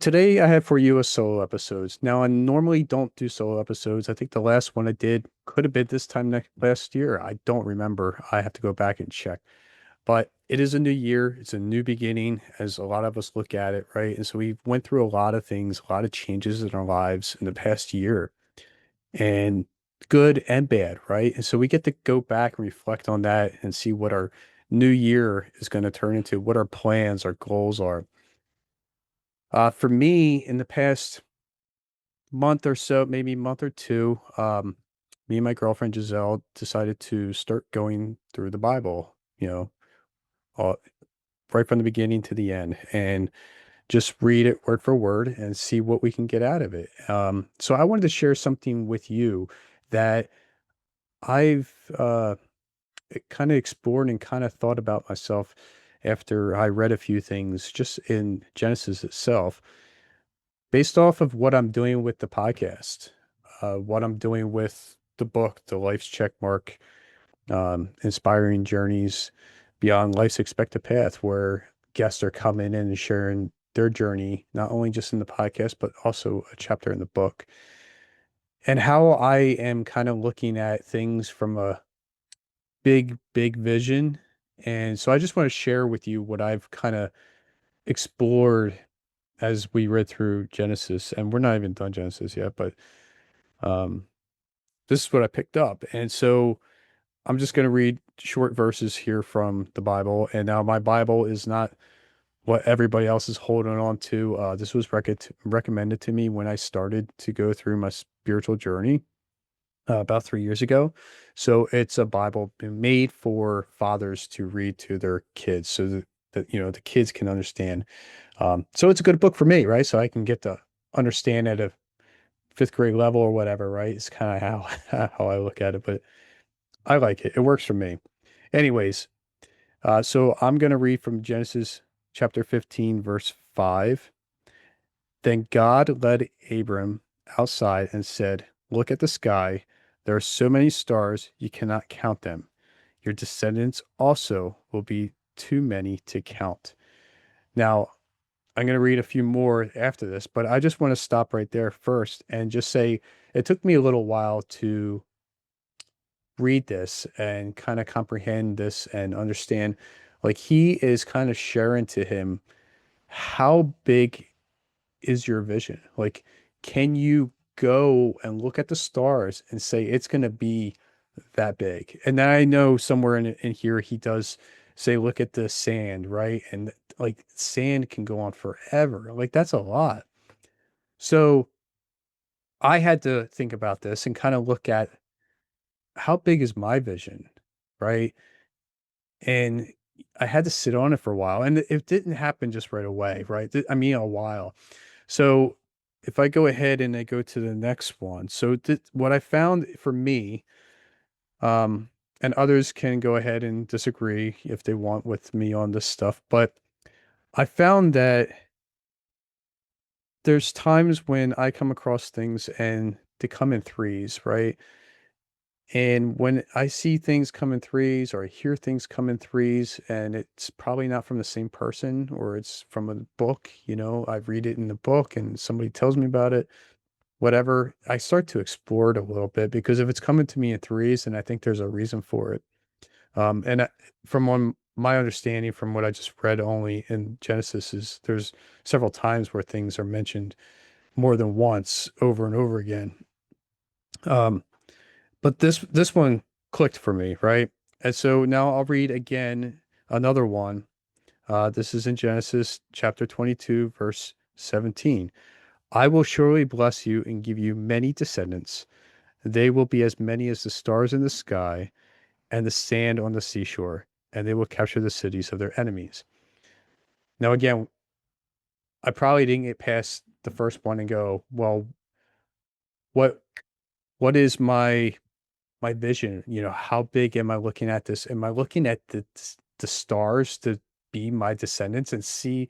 Today I have for you a solo episodes. Now I normally don't do solo episodes. I think the last one I did could have been this time last year. I don't remember. I have to go back and check. But it is a new year. It's a new beginning, as a lot of us look at it, right? And so we went through a lot of things, a lot of changes in our lives in the past year, and good and bad, right? And so we get to go back and reflect on that and see what our new year is going to turn into, what our plans, our goals are. For me, in the past month or so, maybe month or two, me and my girlfriend Giselle decided to start going through the Bible, uh, right from the beginning to the end, and just read it word for word and see what we can get out of it. So I wanted to share something with you that I've kind of explored and kind of thought about myself after I read a few things just in Genesis itself, based off of what I'm doing with the podcast, what I'm doing with the book, The Life's Checkmark, Inspiring Journeys Beyond Life's Expected Path, where guests are coming in and sharing their journey, not only just in the podcast, but also a chapter in the book, and how I am kind of looking at things from a big vision. And so I just want to share with you what I've kind of explored as we read through Genesis, and we're not even done Genesis yet, but um, this is what I picked up. And so I'm just going to read short verses here from the Bible. And now my Bible is not what everybody else is holding on to. This was recommended to me when I started to go through my spiritual journey about 3 years ago. So it's a Bible made for fathers to read to their kids so that the kids can understand. So it's a good book for me, right? So I can get to understand at a fifth grade level or whatever, right? It's kind of how I look at it, but I like it. It works for me. Anyways, so I'm going to read from Genesis chapter 15, verse 5. Then God led Abram outside and said, "Look at the sky. There are so many stars, you cannot count them. Your descendants also will be too many to count." Now, I'm going to read a few more after this, but I just want to stop right there first and just say it took me a little while to read this and kind of comprehend this and understand, like, he is kind of sharing to him, how big is your vision? Like, can you go and look at the stars and say it's going to be that big? And then I know somewhere in here he does say, look at the sand, right? And like, sand can go on forever. Like, that's a lot. So I had to think about this and kind of look at, how big is my vision, right? And I had to sit on it for a while, and it didn't happen just right away, right? I mean, a while. So if I go ahead and I go to the next one, so what I found for me, and others can go ahead and disagree if they want with me on this stuff, but I found that there's times when I come across things and they come in threes, right? And when I see things come in threes or I hear things come in threes, and it's probably not from the same person or it's from a book, I read it in the book and somebody tells me about it, whatever, I start to explore it a little bit, because if it's coming to me in threes, then I think there's a reason for it. From my understanding, from what I just read only in Genesis, is there's several times where things are mentioned more than once over and over again. Um, But this one clicked for me, right? And so now I'll read again another one. This is in Genesis chapter 22, verse 17. I will surely bless you and give you many descendants. They will be as many as the stars in the sky and the sand on the seashore, and they will capture the cities of their enemies. Now, again, I probably didn't get past the first one and go, well, what what is my vision? How big am I looking at this? Am I looking at the stars to be my descendants and see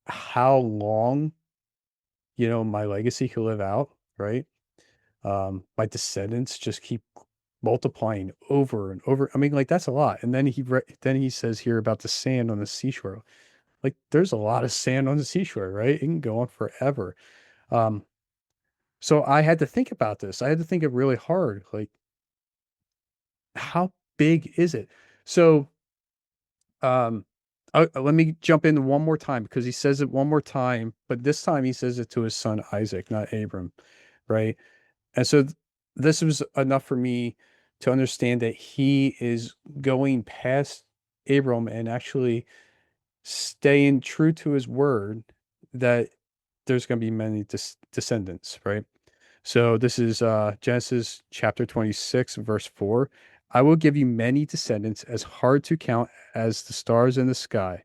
how long, my legacy could live out, right? My descendants just keep multiplying over and over. I mean, like, that's a lot. And then then he says here about the sand on the seashore. Like there's a lot of sand on the seashore, right? It can go on forever. Um, so I had to think about this. I had to think it really hard. Like, how big is it? So, um, let me jump in one more time because he says it one more time, but this time he says it to his son Isaac, not Abram, right? And so this was enough for me to understand that he is going past Abram and actually staying true to his word that there's going to be many descendants, right? So this is Genesis chapter 26, verse 4. I will give you many descendants as hard to count as the stars in the sky,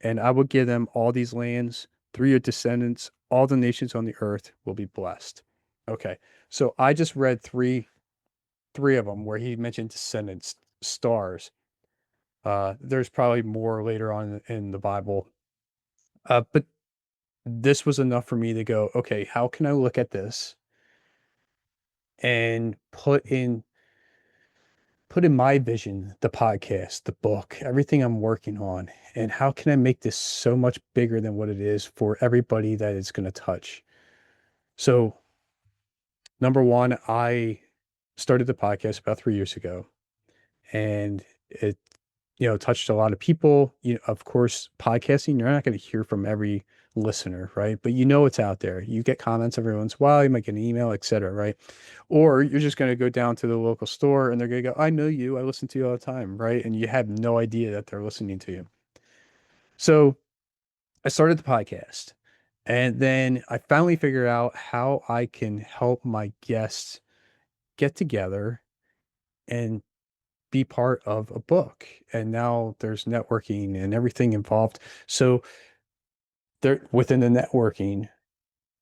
and I will give them all these lands. Through your descendants, all the nations on the earth will be blessed. Okay, so I just read three of them where he mentioned descendants, stars. There's probably more later on in the Bible, but this was enough for me to go, okay, how can I look at this and put in my vision, the podcast, the book, everything I'm working on, and how can I make this so much bigger than what it is for everybody that it's going to touch? So, number one, I started the podcast about 3 years ago, and it touched a lot of people. Of course, podcasting, you're not going to hear from every listener, right? But it's out there. You get comments every once in a while, you might get an email, etc., right? Or you're just going to go down to the local store and they're going to go, I know you, I listen to you all the time, right? And you have no idea that they're listening to you. So I started the podcast, and then I finally figured out how I can help my guests get together and be part of a book. And now there's networking and everything involved. So there, within the networking,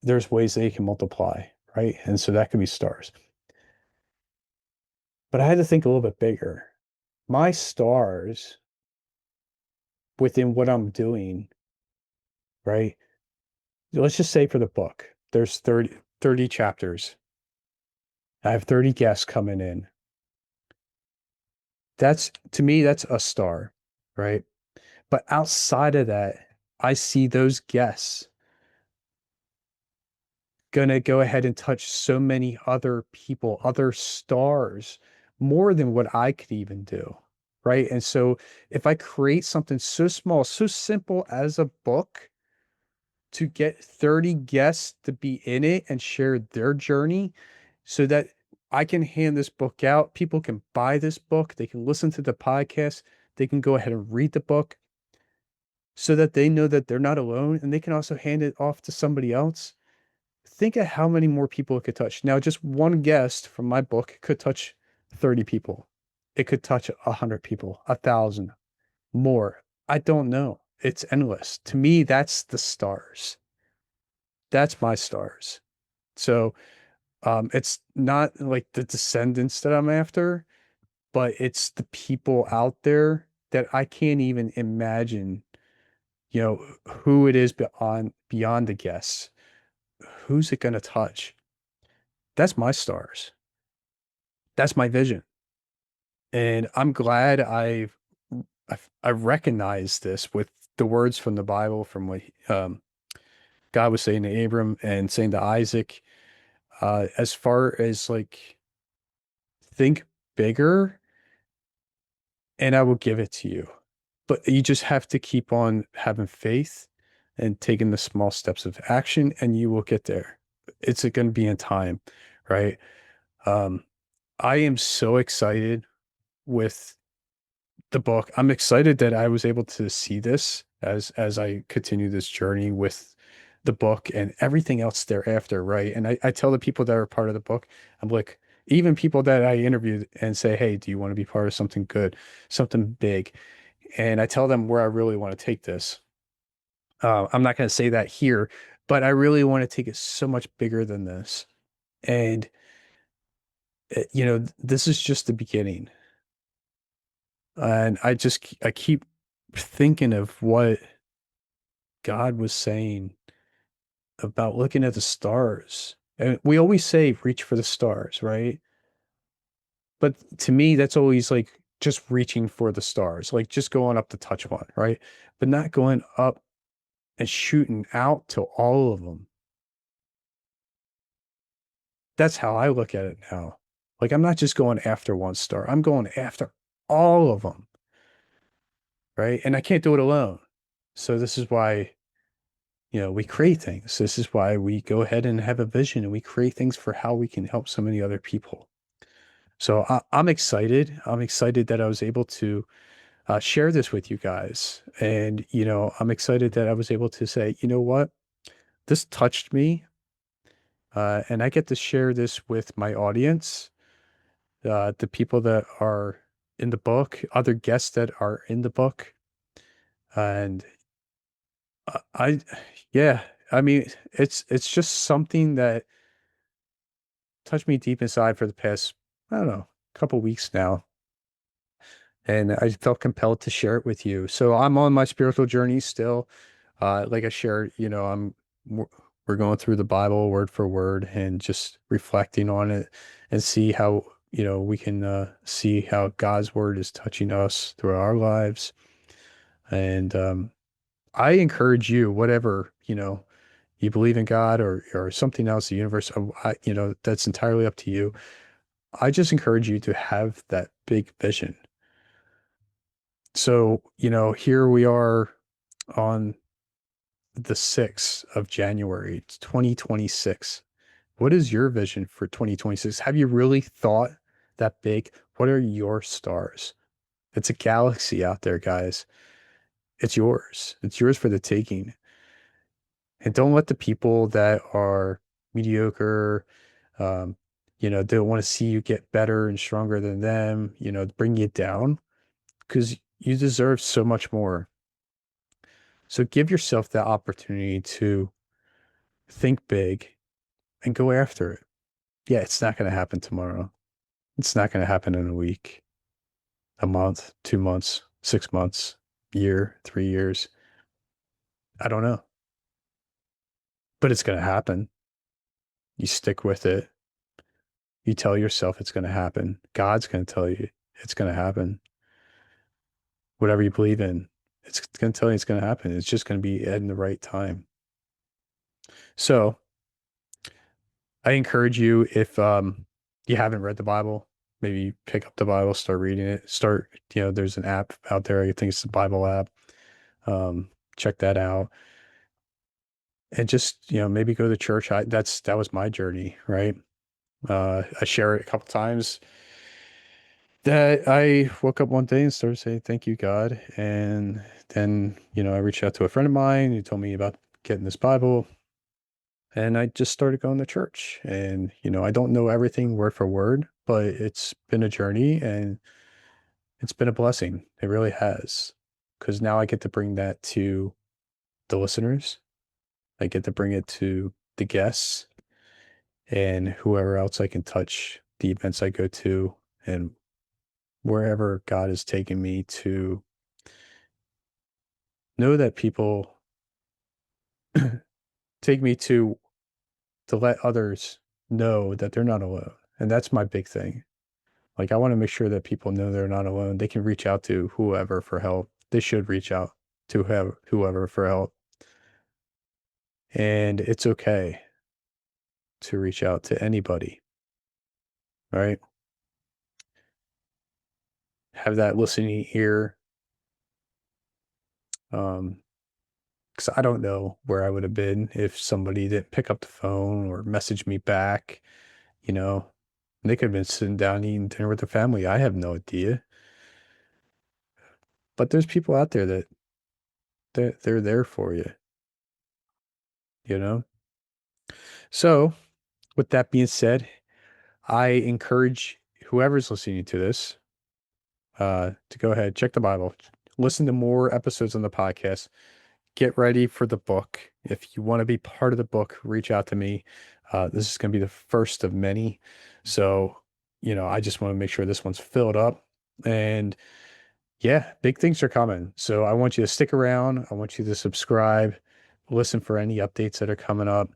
there's ways they can multiply, right? And so that could be stars. But I had to think a little bit bigger. My stars within what I'm doing, right? Let's just say for the book, there's 30 chapters. I have 30 guests coming in. That's, to me, that's a star, right? But outside of that, I see those guests gonna go ahead and touch so many other people, other stars, more than what I could even do. Right. And so if I create something so small, so simple as a book to get 30 guests to be in it and share their journey so that I can hand this book out, people can buy this book, they can listen to the podcast, they can go ahead and read the book so that they know that they're not alone and they can also hand it off to somebody else. Think of how many more people it could touch. Now, just one guest from my book could touch 30 people. It could touch 100 people, 1,000 more. I don't know. It's endless. To me, that's the stars. That's my stars. So, it's not like the descendants that I'm after, but it's the people out there that I can't even imagine, who it is beyond the guests. Who's it going to touch? That's my stars. That's my vision. And I'm glad I recognize this with the words from the Bible, from what God was saying to Abram and saying to Isaac, as far as like think bigger, and I will give it to you. But you just have to keep on having faith and taking the small steps of action, and you will get there. It's going to be in time, right? Um, I am so excited with the book. I'm excited that I was able to see this as I continue this journey with the book and everything else thereafter, right? And I tell the people that are part of the book, I'm like, even people that I interviewed and say, hey, do you want to be part of something good, something big? And I tell them where I really want to take this. I'm not going to say that here, but I really want to take it so much bigger than this. And, this is just the beginning. And I keep thinking of what God was saying about looking at the stars. And we always say reach for the stars, right? But to me, that's always like just reaching for the stars, like just going up to touch one, right? But not going up and shooting out to all of them. That's how I look at it now. Like I'm not just going after one star. I'm going after all of them, right? And I can't do it alone. So this is why, we create things. This is why we go ahead and have a vision and we create things for how we can help so many other people. So I'm excited. I'm excited that I was able to share this with you guys. And, I'm excited that I was able to say, you know what? This touched me. And I get to share this with my audience, the people that are in the book, other guests that are in the book. And I, yeah, I mean, it's just something that touched me deep inside for the past, I don't know, couple weeks now. And I felt compelled to share it with you. So I'm on my spiritual journey still. Like I shared, we're we're going through the Bible word for word and just reflecting on it and see how, we can see how God's word is touching us through our lives. And I encourage you, whatever, you believe in God or something else, the universe, that's entirely up to you. I just encourage you to have that big vision. So, here we are on the 6th of January, 2026. What is your vision for 2026? Have you really thought that big? What are your stars? It's a galaxy out there, guys. It's yours. It's yours for the taking. And don't let the people that are mediocre, um, don't want to see you get better and stronger than them, bring you down because you deserve so much more. So give yourself that opportunity to think big and go after it. Yeah, it's not going to happen tomorrow. It's not going to happen in a week, a month, 2 months, 6 months, year, 3 years. I don't know, but it's going to happen. You stick with it. You tell yourself it's going to happen. God's going to tell you it's going to happen. Whatever you believe in, it's going to tell you it's going to happen. It's just going to be in the right time. So I encourage you if you haven't read the Bible, maybe pick up the Bible, start reading it. There's an app out there. I think it's the Bible app. Check that out. And just, maybe go to church. That was my journey, right? I share it a couple times that I woke up one day and started saying, "Thank you, God." And then, I reached out to a friend of mine who told me about getting this Bible. And I just started going to church. And, I don't know everything word for word, but it's been a journey and it's been a blessing. It really has. Because now I get to bring that to the listeners. I get to bring it to the guests and whoever else I can touch, the events I go to, and wherever God is taking me to know that people take me to let others know that they're not alone. And that's my big thing. Like, I want to make sure that people know they're not alone. They can reach out to whoever for help. They should reach out to whoever for help. And it's okay to reach out to anybody, right? Have that listening ear. Um, because I don't know where I would have been if somebody didn't pick up the phone or message me back, you know. They could have been sitting down eating dinner with their family. I have no idea. But there's people out there that they're there for you, you know? So, with that being said, I encourage whoever's listening to this to go ahead, check the Bible, listen to more episodes on the podcast, get ready for the book. If you want to be part of the book, reach out to me. This is going to be the first of many. So, I just want to make sure this one's filled up. And yeah, big things are coming. So I want you to stick around. I want you to subscribe, listen for any updates that are coming up.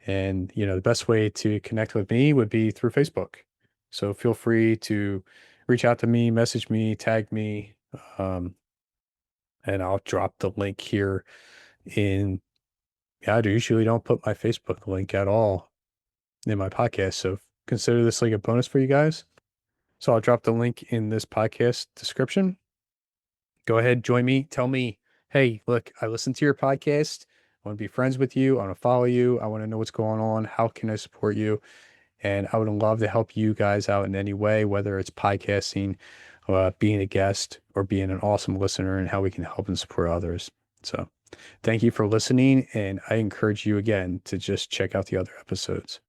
And, the best way to connect with me would be through Facebook. So feel free to reach out to me, message me, tag me, um, and I'll drop the link here And yeah, I usually don't put my Facebook link at all in my podcast. So consider this like a bonus for you guys. So I'll drop the link in this podcast description. Go ahead, join me. Tell me, hey, look, I listened to your podcast. I want to be friends with you. I want to follow you. I want to know what's going on. How can I support you? And I would love to help you guys out in any way, whether it's podcasting, being a guest, or being an awesome listener, and how we can help and support others. So thank you for listening. And I encourage you again to just check out the other episodes.